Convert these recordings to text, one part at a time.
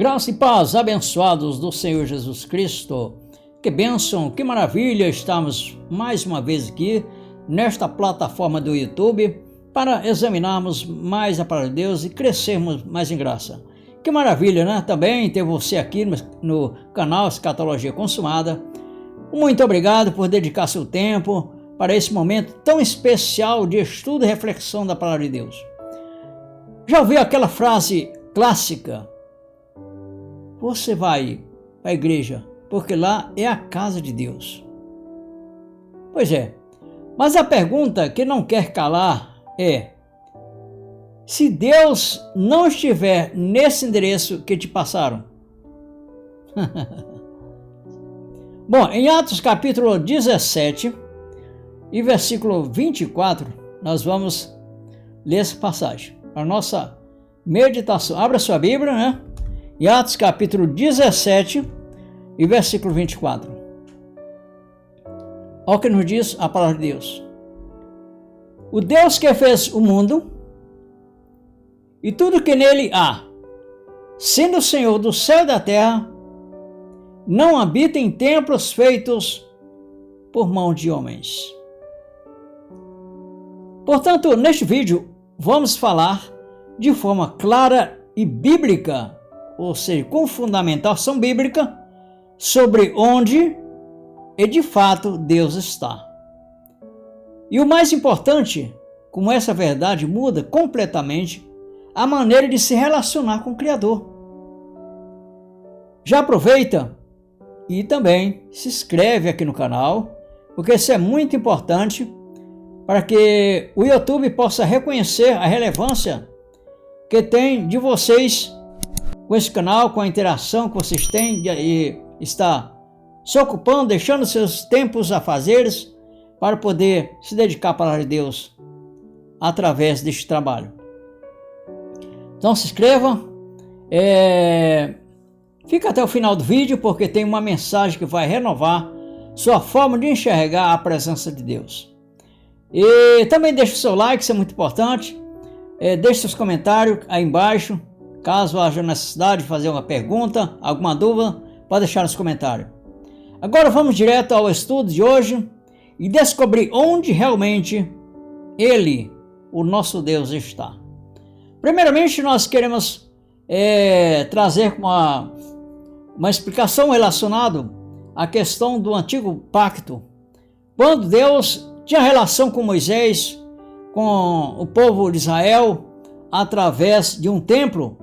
Graça e paz, abençoados do Senhor Jesus Cristo. Que bênção, que maravilha estarmos mais uma vez aqui nesta plataforma do YouTube para examinarmos mais a palavra de Deus e crescermos mais em graça. Que maravilha, né? Também ter você aqui no canal Escatologia Consumada. Muito obrigado por dedicar seu tempo para esse momento tão especial de estudo e reflexão da palavra de Deus. Já ouviu aquela frase clássica? Você vai à igreja porque lá é a casa de Deus. Pois é, mas a pergunta que não quer calar é: se Deus não estiver nesse endereço que te passaram? Bom, em Atos capítulo 17 e versículo 24, nós vamos ler essa passagem, a nossa meditação. Abra sua Bíblia, né? Em Atos capítulo 17 e versículo 24. Olha o que nos diz a palavra de Deus. O Deus que fez o mundo e tudo que nele há, sendo o Senhor do céu e da terra, não habita em templos feitos por mão de homens. Portanto, neste vídeo, vamos falar de forma clara e bíblica, ou seja, com fundamentação bíblica, sobre onde e de fato Deus está. E o mais importante, como essa verdade muda completamente a maneira de se relacionar com o Criador. Já aproveita e também se inscreve aqui no canal, porque isso é muito importante para que o YouTube possa reconhecer a relevância que tem de vocês com esse canal, com a interação que vocês têm e está se ocupando, deixando seus tempos afazeres para poder se dedicar à palavra de Deus através deste trabalho. Então se inscreva, fica até o final do vídeo porque tem uma mensagem que vai renovar sua forma de enxergar a presença de Deus. E também deixe o seu like, isso é muito importante. Deixe seus comentários aí embaixo. Caso haja necessidade de fazer uma pergunta, alguma dúvida, pode deixar nos comentários. Agora vamos direto ao estudo de hoje e descobrir onde realmente Ele, o nosso Deus, está. Primeiramente, nós queremos trazer uma explicação relacionada à questão do antigo pacto. Quando Deus tinha relação com Moisés, com o povo de Israel, através de um templo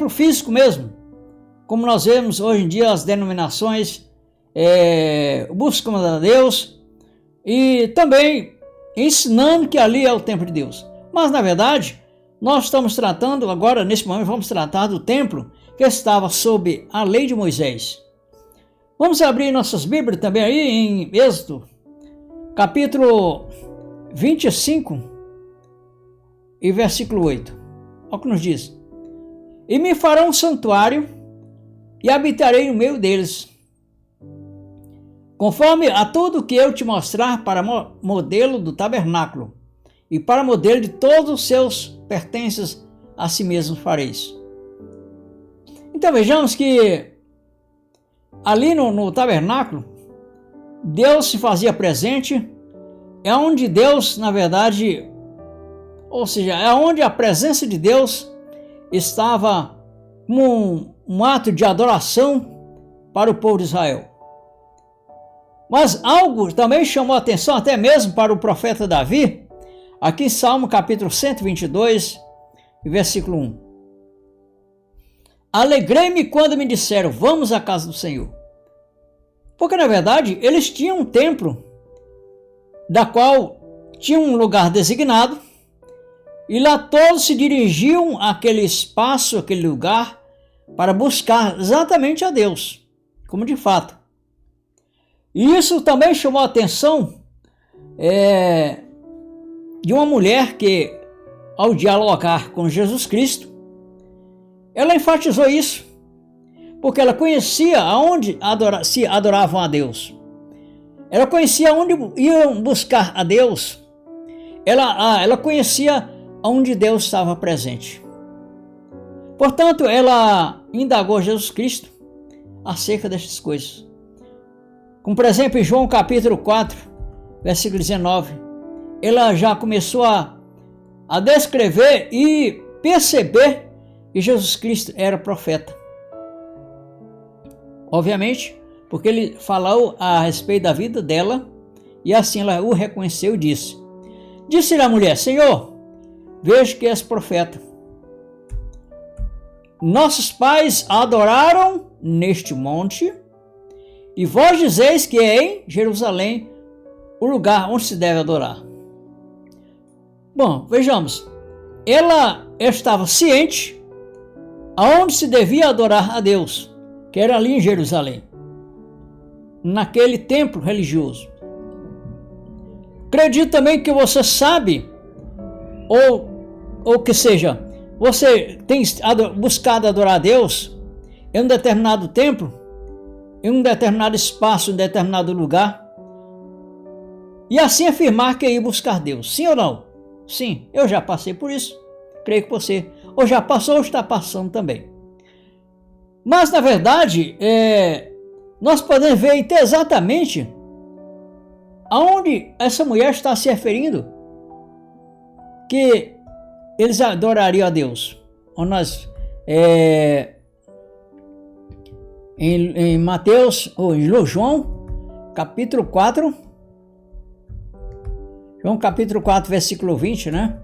físico mesmo, como nós vemos hoje em dia as denominações buscam a Deus e também ensinando que ali é o templo de Deus. Mas na verdade, nós estamos tratando agora, nesse momento, vamos tratar do templo que estava sob a lei de Moisés. Vamos abrir nossas Bíblias também aí em Êxodo, capítulo 25 e versículo 8. Olha o que nos diz. E me farão um santuário e habitarei no meio deles, conforme a tudo que eu te mostrar para modelo do tabernáculo e para modelo de todos os seus pertences a si mesmo fareis. Então vejamos que ali no tabernáculo, Deus se fazia presente, é onde Deus, na verdade, ou seja, é onde a presença de Deus estava como um ato de adoração para o povo de Israel. Mas algo também chamou a atenção até mesmo para o profeta Davi, aqui em Salmo capítulo 122, versículo 1. Alegrei-me quando me disseram, vamos à casa do Senhor. Porque na verdade eles tinham um templo, da qual tinha um lugar designado, e lá todos se dirigiam àquele espaço, àquele lugar, para buscar exatamente a Deus, como de fato. E isso também chamou a atenção de uma mulher que, ao dialogar com Jesus Cristo, ela enfatizou isso, porque ela conhecia aonde se adoravam a Deus. Ela conhecia onde iam buscar a Deus. Ela conhecia onde Deus estava presente. Portanto, ela indagou Jesus Cristo acerca destas coisas. Como, por exemplo, em João capítulo 4, versículo 19, ela já começou a descrever e perceber que Jesus Cristo era profeta. Obviamente, porque ele falou a respeito da vida dela, e assim ela o reconheceu e disse. Disse-lhe a mulher: Senhor, vejo que és profeta. Nossos pais adoraram neste monte, e vós dizeis que é em Jerusalém o lugar onde se deve adorar. Bom, vejamos. Ela estava ciente aonde se devia adorar a Deus, que era ali em Jerusalém, naquele templo religioso. Acredito também que você sabe, ou que seja, você tem buscado adorar a Deus em um determinado templo, em um determinado espaço, em um determinado lugar, e assim afirmar que ia buscar Deus. Sim ou não? Sim, eu já passei por isso. Creio que você ou já passou ou está passando também. Mas, na verdade, nós podemos ver exatamente aonde essa mulher está se referindo que eles adorariam a Deus. Onde nós, em Mateus, ou em João, capítulo 4, João capítulo 4, versículo 20, né?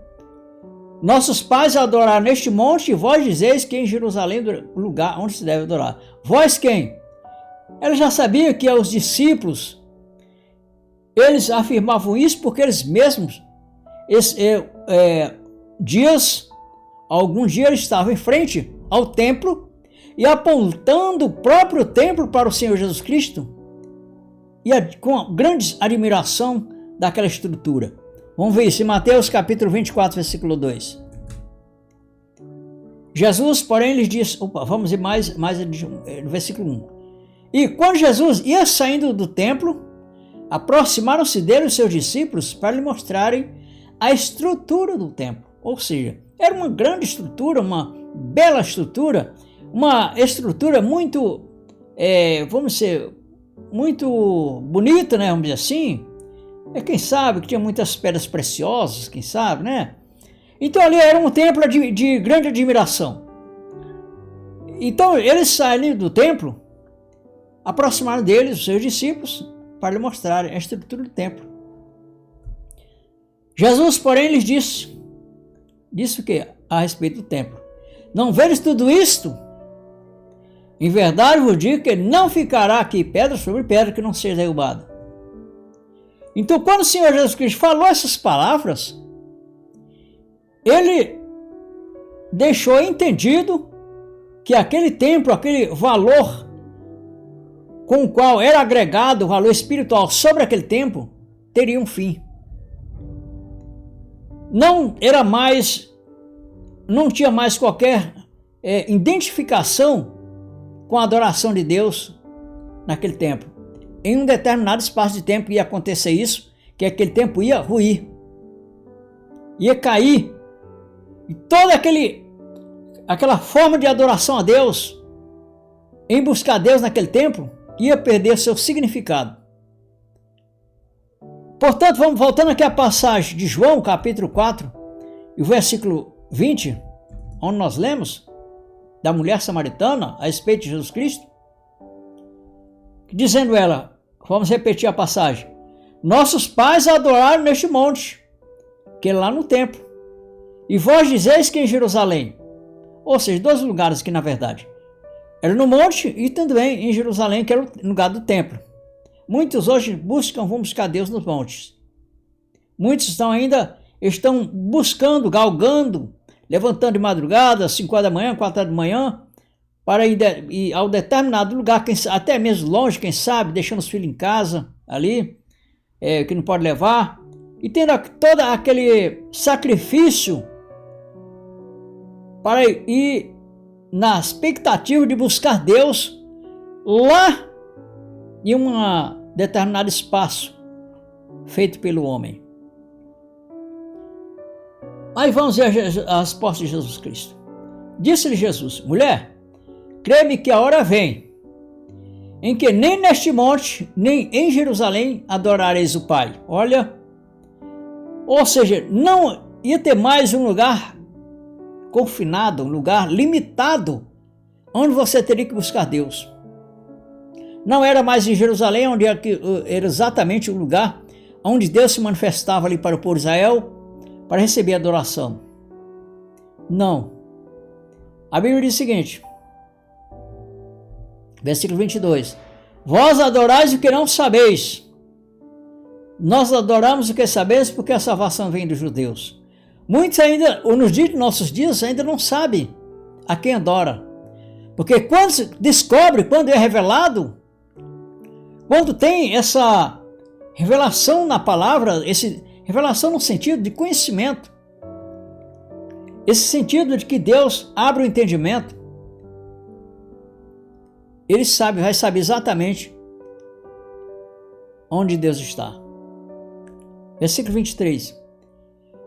Nossos pais adoraram neste monte, e vós dizeis que em Jerusalém é o lugar onde se deve adorar. Vós quem? Ela já sabia que os discípulos, eles afirmavam isso porque eles mesmos, algum dia eles estavam em frente ao templo e apontando o próprio templo para o Senhor Jesus Cristo, e com grande admiração daquela estrutura. Vamos ver isso em Mateus capítulo 24, versículo 2. Jesus, porém, lhes disse, vamos ir mais no versículo 1. E quando Jesus ia saindo do templo, aproximaram-se dele os seus discípulos para lhe mostrarem a estrutura do templo. Ou seja, era uma grande estrutura, uma bela estrutura, uma estrutura muito, muito bonita, né? Vamos dizer assim. Quem sabe que tinha muitas pedras preciosas, quem sabe, né? Então ali era um templo de grande admiração. Então eles saíram do templo, aproximaram deles os seus discípulos para lhe mostrarem a estrutura do templo. Jesus, porém, lhes disse o que? A respeito do templo. Não vedes tudo isto? Em verdade vos digo que não ficará aqui pedra sobre pedra que não seja derrubada. Então, quando o Senhor Jesus Cristo falou essas palavras, ele deixou entendido que aquele templo, aquele valor com o qual era agregado o valor espiritual sobre aquele templo, teria um fim. Não tinha mais qualquer identificação com a adoração de Deus naquele templo. Em um determinado espaço de tempo ia acontecer isso, que aquele tempo ia ruir, ia cair, e toda aquela forma de adoração a Deus, em buscar Deus naquele templo, ia perder seu significado. Portanto, vamos voltando aqui à passagem de João, capítulo 4, e o versículo 20, onde nós lemos da mulher samaritana a respeito de Jesus Cristo, dizendo ela, vamos repetir a passagem, nossos pais adoraram neste monte, que é lá no templo, e vós dizeis que em Jerusalém, ou seja, dois lugares aqui na verdade, era no monte e também em Jerusalém, que era o lugar do templo. Muitos hoje vão buscar Deus nos montes. Muitos estão buscando, galgando, levantando de madrugada, 5 horas da manhã, 4 horas da manhã, para ir ao determinado lugar, até mesmo longe, quem sabe, deixando os filhos em casa, ali, que não pode levar, e tendo todo aquele sacrifício para ir na expectativa de buscar Deus lá em um determinado espaço feito pelo homem. Aí vamos ver a resposta de Jesus Cristo. Disse-lhe Jesus: mulher, crê-me que a hora vem, em que nem neste monte, nem em Jerusalém adorareis o Pai. Olha, ou seja, não ia ter mais um lugar confinado, um lugar limitado, onde você teria que buscar Deus. Não era mais em Jerusalém, onde era exatamente o lugar onde Deus se manifestava ali para o povo de Israel, para receber adoração. Não. A Bíblia diz o seguinte, versículo 22. Vós adorais o que não sabeis. Nós adoramos o que sabeis, porque a salvação vem dos judeus. Muitos ainda, nos dias de nossos dias, ainda não sabem a quem adora. Porque quando se descobre, quando é revelado, quando tem essa revelação na palavra, revelação no sentido de conhecimento, esse sentido de que Deus abre o entendimento, ele vai saber exatamente onde Deus está. Versículo 23.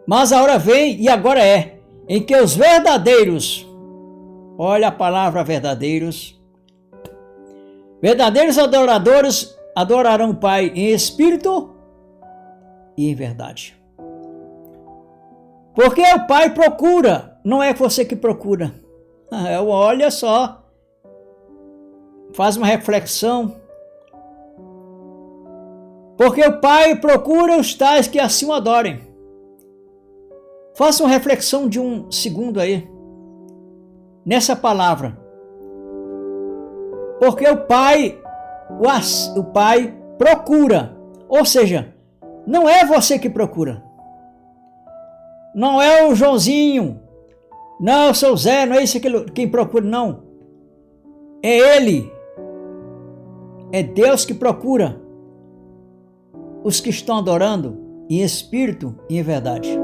Mas a hora vem, e agora é, em que os verdadeiros, olha a palavra verdadeiros adoradores adorarão o Pai em espírito e em verdade. Porque o Pai procura, não é você que procura. Olha só, faz uma reflexão. Porque o Pai procura os tais que assim o adorem. Faça uma reflexão de um segundo aí, nessa palavra. Porque o Pai procura, ou seja, não é você que procura. Não é o Joãozinho, não é o seu Zé, não é esse quem procura, não. É Ele. É Deus que procura os que estão adorando em espírito e em verdade.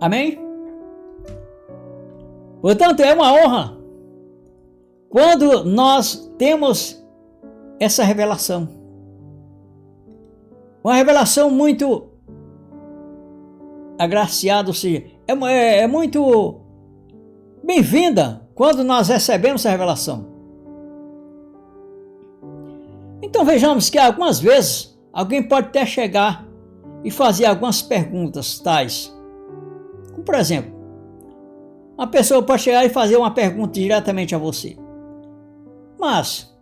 Amém? Portanto, é uma honra quando nós temos essa revelação. Uma revelação muito agraciada, ou seja, é muito bem-vinda quando nós recebemos essa revelação. Então vejamos que algumas vezes alguém pode até chegar e fazer algumas perguntas tais. Como por exemplo, uma pessoa pode chegar e fazer uma pergunta diretamente a você. Mas,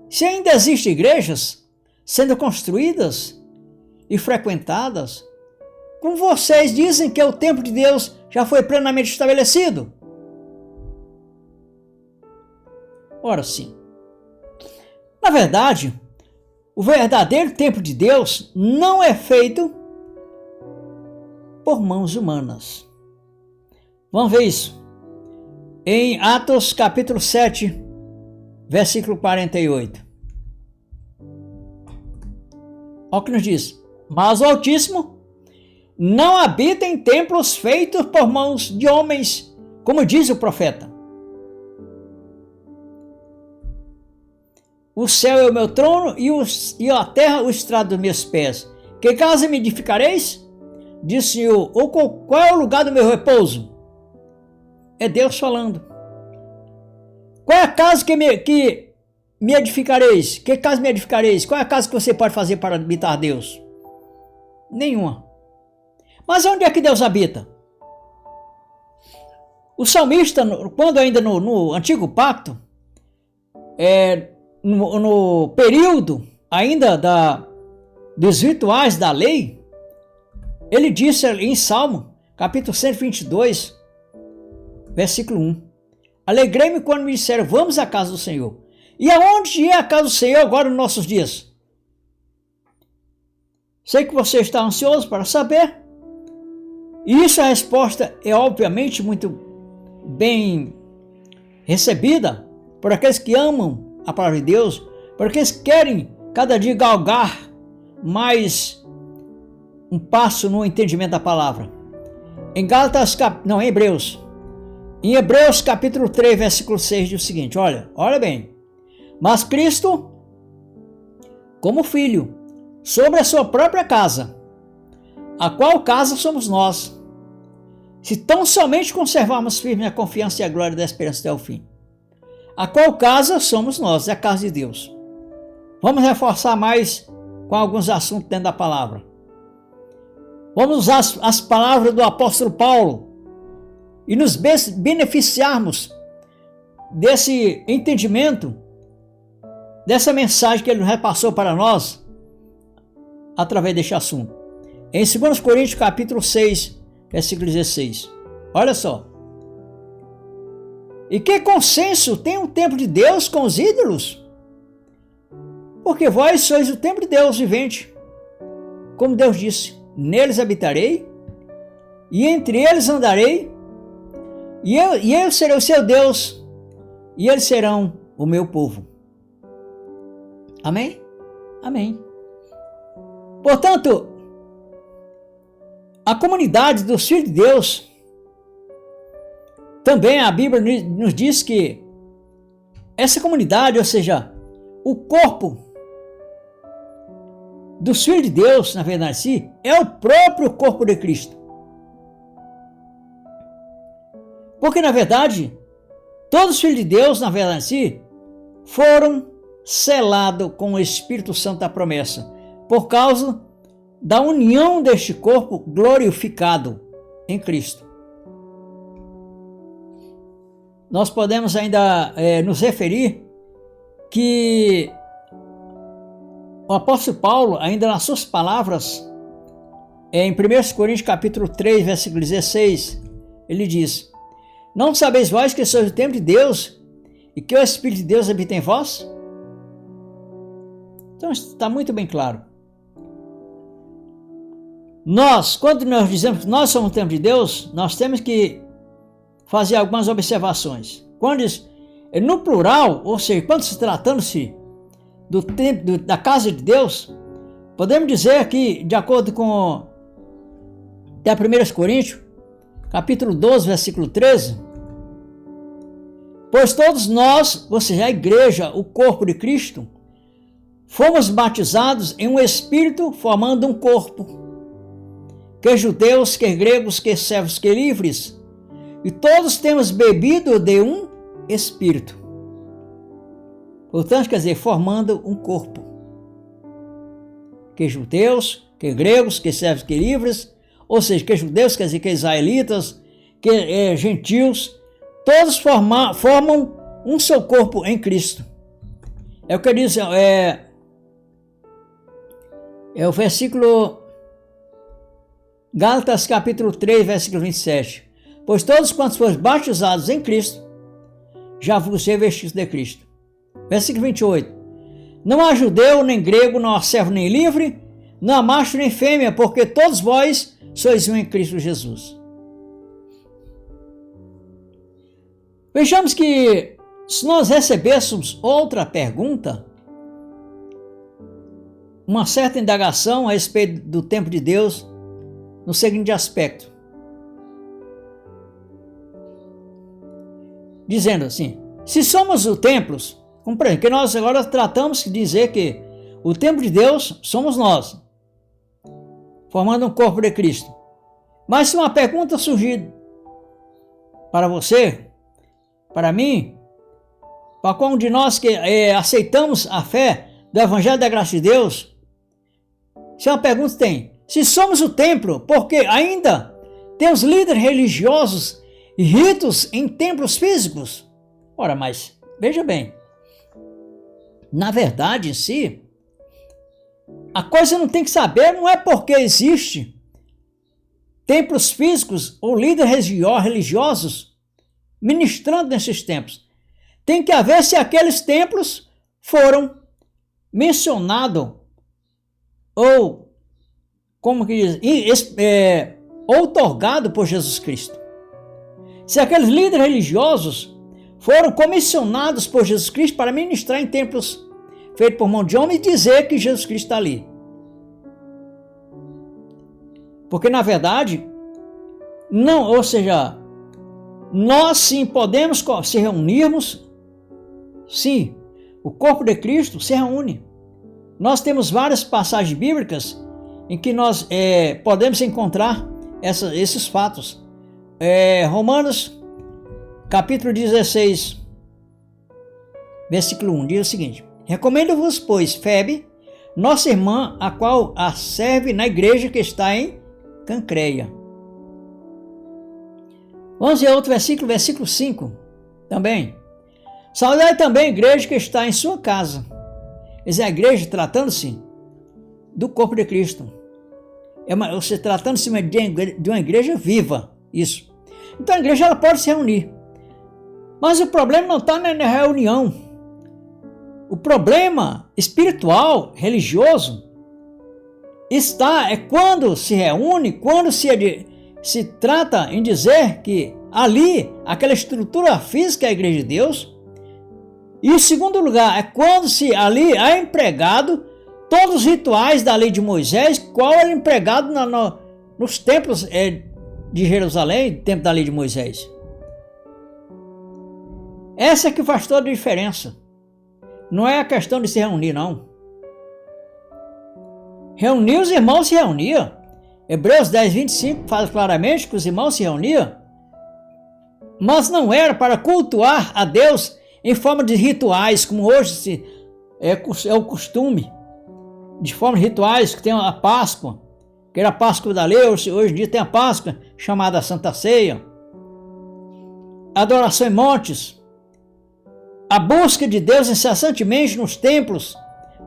se ainda existem igrejas sendo construídas e frequentadas, como vocês dizem que o templo de Deus já foi plenamente estabelecido? Ora sim. Na verdade, o verdadeiro templo de Deus não é feito por mãos humanas. Vamos ver isso. Em Atos capítulo 7, versículo 48. Olha o que nos diz. Mas o Altíssimo não habita em templos feitos por mãos de homens, como diz o profeta. O céu é o meu trono e a terra o estrado dos meus pés. Que casa me edificareis? Diz o Senhor. Ou qual é o lugar do meu repouso? É Deus falando. Qual é a casa que me edificareis? Que casa me edificareis? Qual é a casa que você pode fazer para habitar Deus? Nenhuma. Mas onde é que Deus habita? O salmista, quando ainda no Antigo Pacto, no período ainda dos rituais da lei, ele disse em Salmo, capítulo 122, versículo 1. Alegrei-me quando me disseram, vamos à casa do Senhor. E aonde é a casa do Senhor agora nos nossos dias? Sei que você está ansioso para saber. E isso, a resposta é obviamente muito bem recebida por aqueles que amam a palavra de Deus, por aqueles que querem cada dia galgar mais um passo no entendimento da palavra. Em Hebreus. Em Hebreus capítulo 3, versículo 6 diz o seguinte, olha bem. Mas Cristo, como filho, sobre a sua própria casa, a qual casa somos nós, se tão somente conservarmos firme a confiança e a glória da esperança até o fim. A qual casa somos nós, é a casa de Deus. Vamos reforçar mais com alguns assuntos dentro da palavra. Vamos usar as palavras do apóstolo Paulo e nos beneficiarmos desse entendimento, dessa mensagem que ele repassou para nós através deste assunto. Em 2 Coríntios capítulo 6, versículo 16. Olha só. E que consenso tem o templo de Deus com os ídolos? Porque vós sois o templo de Deus vivente. Como Deus disse, neles habitarei, e entre eles andarei, e eu serei o seu Deus, e eles serão o meu povo. Amém? Amém. Portanto, a comunidade dos filhos de Deus, também a Bíblia nos diz que essa comunidade, ou seja, o corpo dos filhos de Deus, na verdade, é o próprio corpo de Cristo. Porque, na verdade, todos os filhos de Deus, na verdade, foram selados com o Espírito Santo da promessa, por causa da união deste corpo glorificado em Cristo. Nós podemos ainda nos referir que o apóstolo Paulo, ainda nas suas palavras, em 1 Coríntios capítulo 3, versículo 16, ele diz: não sabeis vós que sois o templo de Deus e que o Espírito de Deus habita em vós? Então está muito bem claro. Quando nós dizemos que nós somos o templo de Deus, nós temos que fazer algumas observações. Quando no plural, ou seja, quando se tratando-se do templo, da casa de Deus, podemos dizer que, de acordo com até 1 Coríntios, capítulo 12, versículo 13, pois todos nós, ou seja, a igreja, o corpo de Cristo, fomos batizados em um Espírito, formando um corpo, que judeus, que gregos, que servos, que livres, e todos temos bebido de um Espírito. Portanto, quer dizer, formando um corpo. Que judeus, que gregos, que servos, que livres, ou seja, que judeus, quer dizer, que israelitas, que gentios, todos formam um só corpo em Cristo. É o que diz, é o versículo Gálatas capítulo 3, versículo 27. Pois todos quantos foram batizados em Cristo, já vos revestis de Cristo. Versículo 28. Não há judeu, nem grego, não há servo, nem livre, não há macho, nem fêmea, porque todos vós sois um em Cristo Jesus. Vejamos que, se nós recebêssemos outra pergunta, uma certa indagação a respeito do templo de Deus, no seguinte aspecto, dizendo assim: se somos o templo, compreende que nós agora tratamos de dizer que o templo de Deus somos nós, formando um corpo de Cristo. Mas se uma pergunta surgir para você, para mim, para qual um de nós que aceitamos a fé do Evangelho da Graça de Deus, se uma pergunta tem: se somos o templo, porque ainda temos líderes religiosos e ritos em templos físicos? Ora, mas veja bem, na verdade em si, a coisa não tem que saber, não é porque existe templos físicos ou líderes religiosos ministrando nesses templos. Tem que ver se aqueles templos foram mencionados ou, como que diz, outorgado por Jesus Cristo. Se aqueles líderes religiosos foram comissionados por Jesus Cristo para ministrar em templos feitos por mão de homem e dizer que Jesus Cristo está ali. Porque na verdade, não, ou seja, nós sim podemos se reunirmos, sim, o corpo de Cristo se reúne. Nós temos várias passagens bíblicas em que nós podemos encontrar esses fatos. Romanos, capítulo 16, versículo 1, diz o seguinte: recomendo-vos, pois, Febe, nossa irmã, a qual a serve na igreja que está em Cancreia. Vamos ver outro versículo, versículo 5, também. Saudai também a igreja que está em sua casa. Essa é a igreja tratando-se do corpo de Cristo. Você tratando-se de uma igreja viva, isso. Então a igreja ela pode se reunir. Mas o problema não está na reunião. O problema espiritual, religioso, é quando se reúne, quando se trata em dizer que ali, aquela estrutura física é a igreja de Deus. E em segundo lugar, é quando se ali é empregado todos os rituais da lei de Moisés, qual era empregado nos templos de Jerusalém, templo da lei de Moisés. Essa é que faz toda a diferença. Não é a questão de se reunir, não. Reunir, os irmãos se reuniam. Hebreus 10, 25 fala claramente que os irmãos se reuniam, mas não era para cultuar a Deus em forma de rituais, como hoje é o costume, de forma de rituais, que tem a Páscoa, que era a Páscoa da lei, hoje em dia tem a Páscoa chamada Santa Ceia, adoração em montes, a busca de Deus incessantemente nos templos,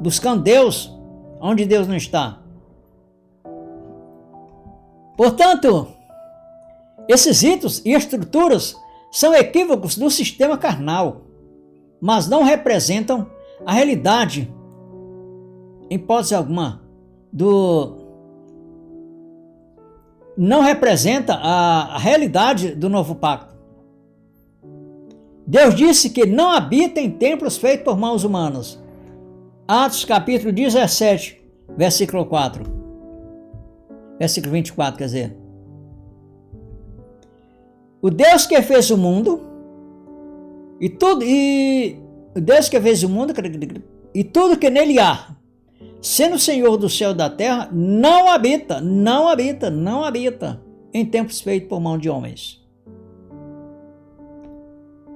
buscando Deus onde Deus não está. Portanto, esses ritos e estruturas são equívocos do sistema carnal, mas não representam a realidade, em hipótese alguma, não representa a realidade do novo pacto. Deus disse que não habita em templos feitos por mãos humanas. Atos capítulo 17, versículo 4. Versículo 24, quer dizer. O Deus que fez o mundo o Deus que fez o mundo e tudo que nele há, sendo o Senhor do céu e da terra, não habita em templos feitos por mão de homens.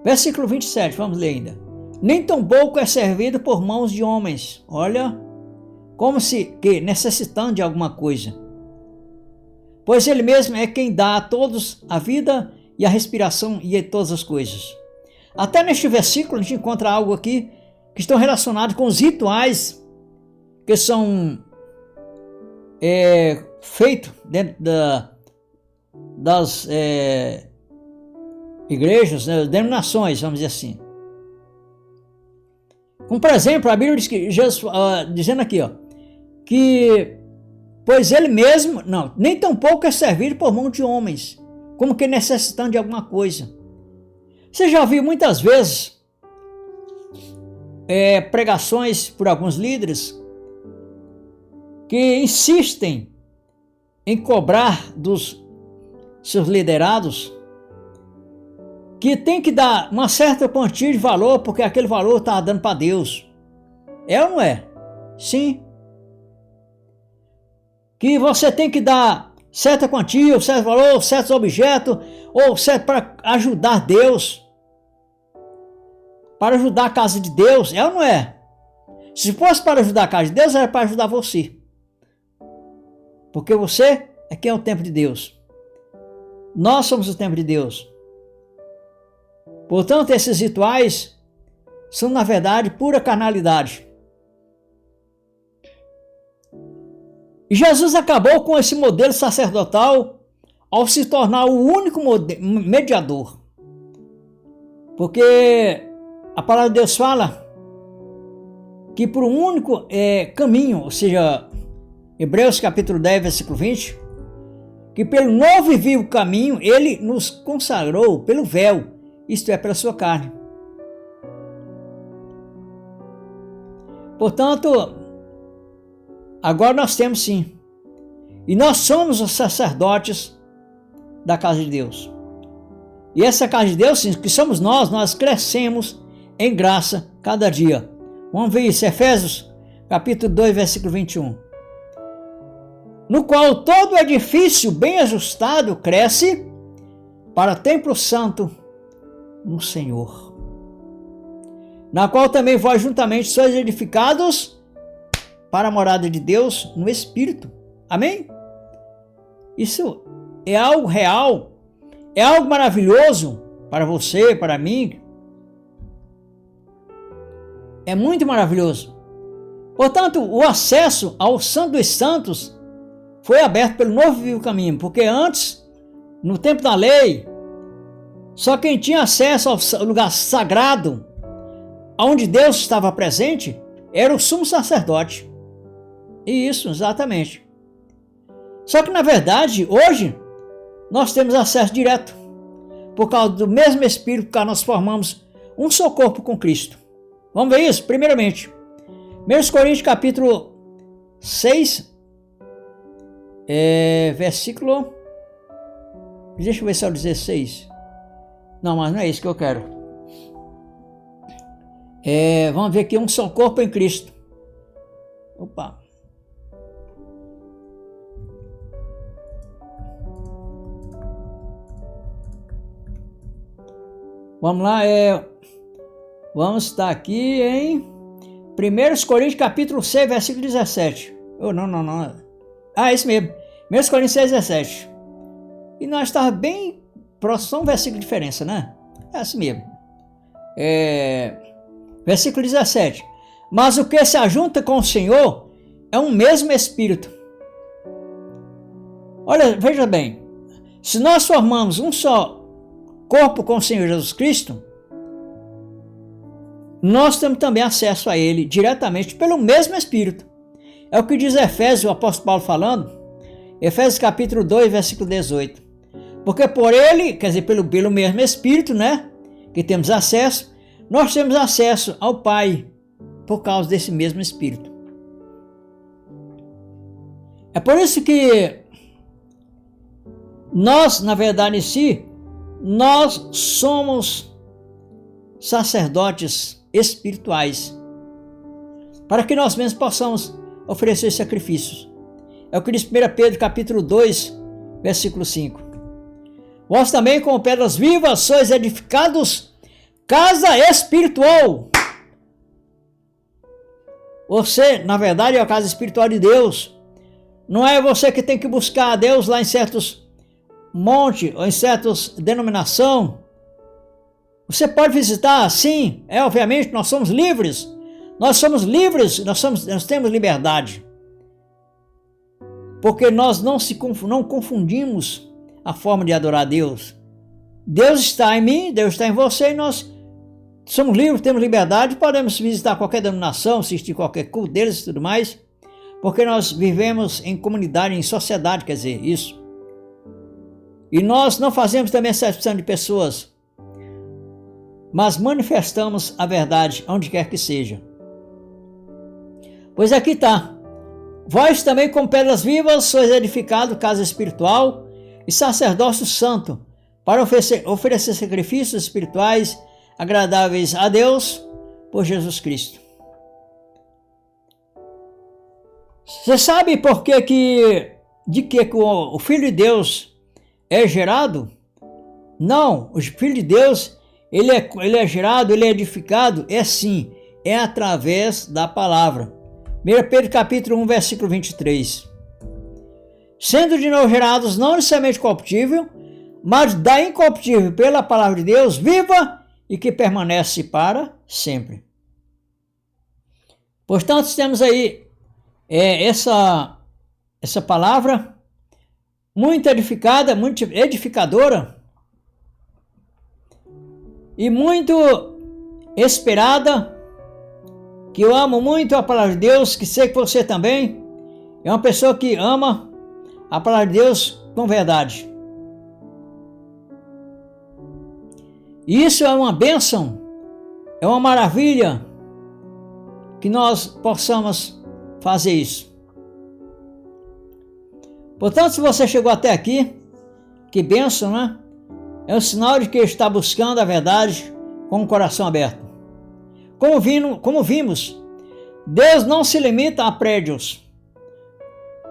Versículo 27, vamos ler ainda. Nem tampouco é servido por mãos de homens. Olha, como se que necessitando de alguma coisa. Pois ele mesmo é quem dá a todos a vida e a respiração e todas as coisas. Até neste versículo a gente encontra algo aqui que estão relacionados com os rituais que são feitos dentro das igrejas, denominações, vamos dizer assim. Como por exemplo, a Bíblia diz que Jesus, dizendo aqui, que pois ele mesmo, nem tampouco é servido por mão de homens, como que necessitando de alguma coisa. Você já ouviu muitas vezes pregações por alguns líderes que insistem em cobrar dos seus liderados que tem que dar uma certa quantia de valor porque aquele valor está dando para Deus. É ou não é? Sim. Que você tem que dar certa quantia, certo valor, certos objetos, ou certo para ajudar Deus, para ajudar a casa de Deus, é ou não é? Se fosse para ajudar a casa de Deus, era para ajudar você, porque você é quem é o templo de Deus. Nós somos o templo de Deus. Portanto, esses rituais são, na verdade, pura carnalidade. E Jesus acabou com esse modelo sacerdotal ao se tornar o único mediador. Porque a palavra de Deus fala que por um único caminho, ou seja, Hebreus capítulo 10, versículo 20, que pelo novo e vivo caminho ele nos consagrou pelo véu, isto é, pela sua carne. Portanto, agora nós temos sim. E nós somos os sacerdotes da casa de Deus. E essa casa de Deus, sim, que somos nós crescemos em graça cada dia. Vamos ver isso, Efésios capítulo 2, versículo 21. no qual todo edifício bem ajustado cresce para templo santo no Senhor, na qual também vós juntamente sois edificados para a morada de Deus no Espírito. Amém? Isso é algo real, é algo maravilhoso para você, para mim. É muito maravilhoso. Portanto, o acesso ao Santo dos Santos foi aberto pelo novo e vivo caminho, porque antes, no tempo da lei, só quem tinha acesso ao lugar sagrado, onde Deus estava presente, era o sumo sacerdote. Isso, exatamente. Só que na verdade, hoje, nós temos acesso direto, por causa do mesmo Espírito que nós formamos um só corpo com Cristo. Vamos ver isso? Primeiramente, 1 Coríntios capítulo 6, versículo... Deixa eu ver se é o 16. Não, mas não é isso que eu quero. Vamos ver aqui, um só corpo em Cristo. Opa. Vamos lá, vamos estar aqui em 1 Coríntios capítulo 6, versículo 17. Oh, não. Ah, esse mesmo. 1 Coríntios 6, 17. E nós estávamos bem próximo, só um versículo de diferença, né? É assim mesmo. Versículo 17. Mas o que se ajunta com o Senhor é um mesmo Espírito. Olha, veja bem. Se nós formamos um só corpo com o Senhor Jesus Cristo, nós temos também acesso a Ele diretamente pelo mesmo Espírito. É o que diz Efésios, o apóstolo Paulo falando, Efésios capítulo 2, versículo 18. Porque por Ele, quer dizer, pelo mesmo Espírito, né, que temos acesso, nós temos acesso ao Pai, por causa desse mesmo Espírito. É por isso que nós, na verdade em si, nós somos sacerdotes espirituais, para que nós mesmos possamos oferecer sacrifícios. É o que diz 1 Pedro capítulo 2, versículo 5. Vós também, como pedras vivas, sois edificados casa espiritual. Você, na verdade, é a casa espiritual de Deus. Não é você que tem que buscar a Deus lá em certos monte ou em certas denominações. Você pode visitar, sim, obviamente nós somos livres. Nós somos livres, nós temos liberdade. Porque nós não confundimos a forma de adorar a Deus. Deus está em mim, Deus está em você, e nós somos livres, temos liberdade, podemos visitar qualquer denominação, assistir qualquer culto deles e tudo mais, porque nós vivemos em comunidade, em sociedade, quer dizer, isso. E nós não fazemos também acepção de pessoas, mas manifestamos a verdade onde quer que seja. Pois aqui está. Vós também, como pedras vivas, sois edificados casa espiritual e sacerdócio santo, para oferecer sacrifícios espirituais agradáveis a Deus por Jesus Cristo. Você sabe por que o Filho de Deus é gerado? Não, o Filho de Deus, ele é gerado, ele é edificado, sim, é através da palavra. 1 Pedro capítulo 1, versículo 23. Sendo de novo gerados, não necessariamente corruptível, mas da incorruptível pela palavra de Deus, viva e que permanece para sempre. Portanto, temos aí essa palavra muito edificada, muito edificadora e muito esperada, que eu amo muito a palavra de Deus, que sei que você também é uma pessoa que ama a palavra de Deus com verdade. E isso é uma bênção, é uma maravilha que nós possamos fazer isso. Portanto, se você chegou até aqui, que bênção, né? É um sinal de que está buscando a verdade com o coração aberto. Como vimos, Deus não se limita a prédios.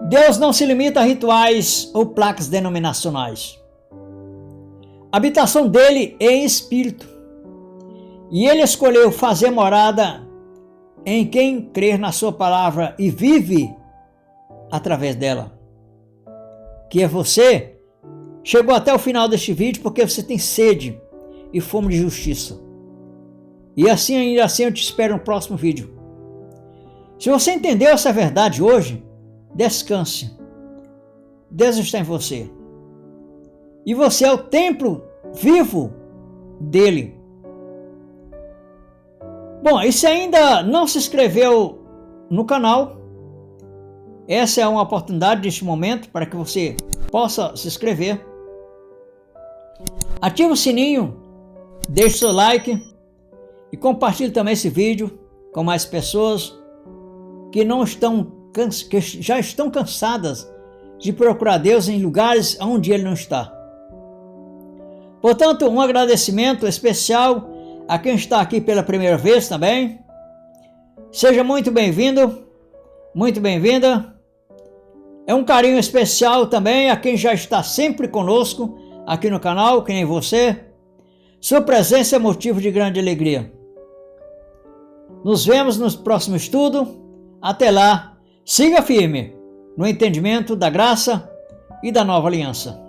Deus não se limita a rituais ou placas denominacionais. A habitação dele é em espírito. E ele escolheu fazer morada em quem crer na sua palavra e vive através dela. Que é você. Chegou até o final deste vídeo porque você tem sede e fome de justiça. E assim, ainda assim, eu te espero no próximo vídeo. Se você entendeu essa verdade hoje, descanse. Deus está em você. E você é o templo vivo dele. Bom, e se ainda não se inscreveu no canal, essa é uma oportunidade neste momento para que você possa se inscrever. Ative o sininho, deixe seu like e compartilhe também esse vídeo com mais pessoas que já estão cansadas de procurar Deus em lugares onde Ele não está. Portanto, um agradecimento especial a quem está aqui pela primeira vez também. Seja muito bem-vindo, muito bem-vinda. É um carinho especial também a quem já está sempre conosco aqui no canal, que nem você. Sua presença é motivo de grande alegria. Nos vemos no próximo estudo. Até lá, siga firme no entendimento da graça e da nova aliança.